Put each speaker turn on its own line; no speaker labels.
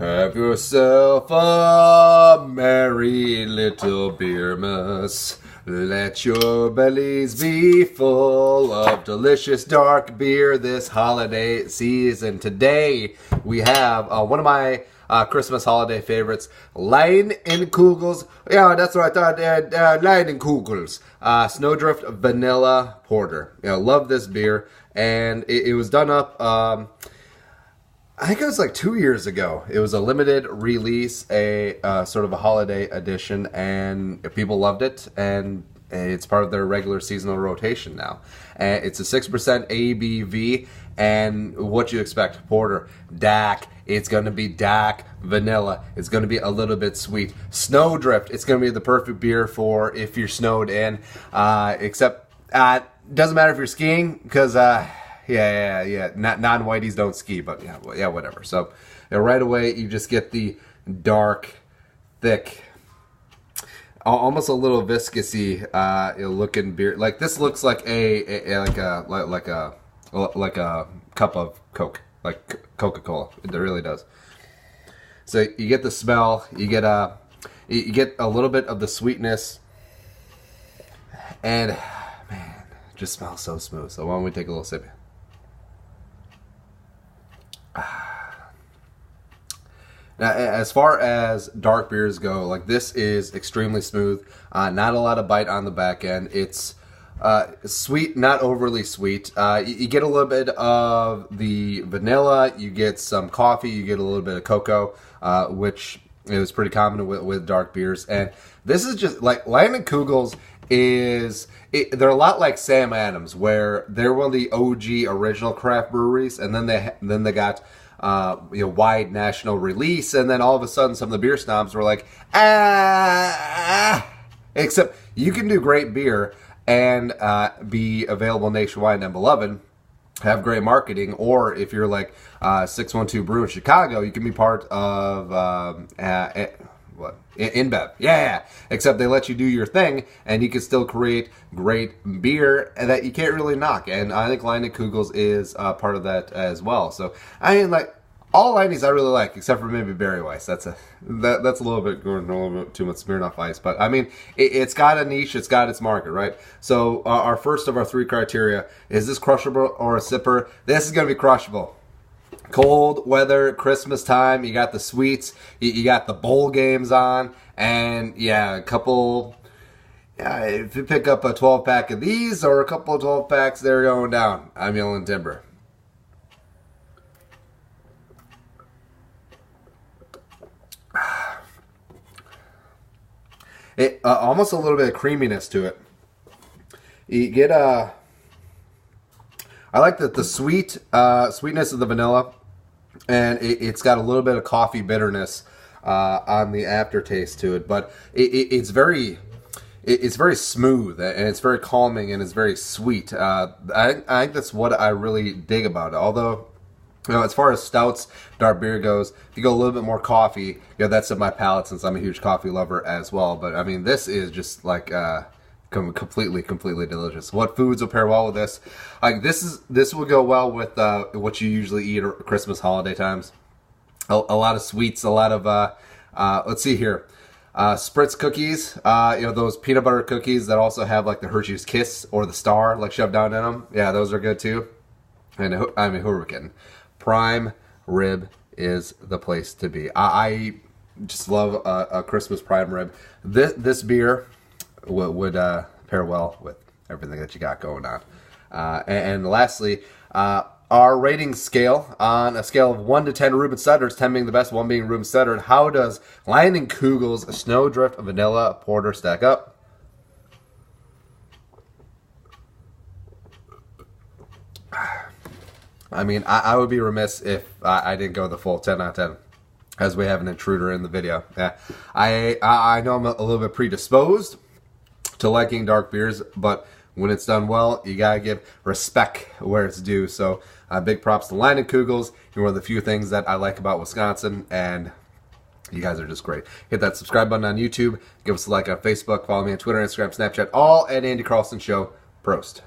Have yourself a merry little beermas. Let your bellies be full of delicious dark beer this holiday season. Today we have one of my Christmas holiday favorites, Leinenkugels. Yeah, that's what I thought. Leinenkugels. Snowdrift Vanilla Porter. Love this beer. And it was done up... I think it was like 2 years ago. It was a limited release, a sort of a holiday edition, and people loved it, and it's part of their regular seasonal rotation now. And it's a 6% ABV, and what you expect, porter, DAC, it's going to be DAC, vanilla, it's going to be a little bit sweet. Snowdrift, it's going to be the perfect beer for if you're snowed in, except doesn't matter if you're skiing, because... Yeah. Non-whiteys don't ski, but yeah, whatever. So right away, you just get the dark, thick, almost a little viscousy looking beer. Like this looks like like a cup of Coke, like Coca-Cola. It really does. So you get the smell, you get a little bit of the sweetness, and man, it just smells so smooth. So why don't we take a little sip? Now, as far as dark beers go, like this is extremely smooth. Not a lot of bite on the back end. It's sweet, not overly sweet. You get a little bit of the vanilla. You get some coffee. You get a little bit of cocoa, which is pretty common with dark beers. And this is just like Leinenkugels they're a lot like Sam Adams, where they're one of the OG original craft breweries, and then they got wide national release, and then all of a sudden some of the beer snobs were like, except you can do great beer and be available nationwide and beloved, have great marketing, or if you're like 612 Brew in Chicago, you can be part of InBev. Yeah. Except they let you do your thing, and you can still create great beer that you can't really knock. And I think Leinenkugels is part of that as well. So I mean, like all Leinies I really like, except for maybe Berry Weiss. That's a little bit going a little bit too much Smirnoff Ice. But I mean, it's got a niche. It's got its market, right? So our first of our three criteria: is this crushable or a sipper? This is going to be crushable. Cold weather, Christmas time, you got the sweets, you got the bowl games on, and a couple, if you pick up a 12-pack of these or a couple of 12-packs, they're going down. I'm yelling timber. It almost a little bit of creaminess to it. You get I like the sweetness of the vanilla, and it's got a little bit of coffee bitterness on the aftertaste to it. But it's very smooth, and it's very calming, and it's very sweet. I think that's what I really dig about it. Although, as far as stouts, dark beer goes, if you go a little bit more coffee, that's in my palate since I'm a huge coffee lover as well. But I mean, this is just like completely delicious. What foods will pair well with this? Like this will go well with what you usually eat at Christmas holiday times. A lot of sweets, a lot of let's see here, Spritz cookies. Those peanut butter cookies that also have like the Hershey's Kiss or the Star like shoved down in them. Yeah, those are good too. And I mean, who are we kidding? Prime rib is the place to be. I just love a Christmas prime rib. This beer would pair well with everything that you got going on. And lastly, our rating scale, on a scale of 1 to 10 Ruben Studders, 10 being the best, 1 being Ruben Studdard, how does Leinenkugels Snowdrift Vanilla Porter stack up? I mean, I would be remiss if I didn't go the full 10 out of 10. As we have an intruder in the video. Yeah, I know I'm a little bit predisposed to liking dark beers, but when it's done well, you gotta give respect where it's due. So big props to Leinenkugels. You're one of the few things that I like about Wisconsin, and you guys are just great. Hit that subscribe button on YouTube. Give us a like on Facebook. Follow me on Twitter, Instagram, Snapchat, all at Andy Carlson Show. Prost.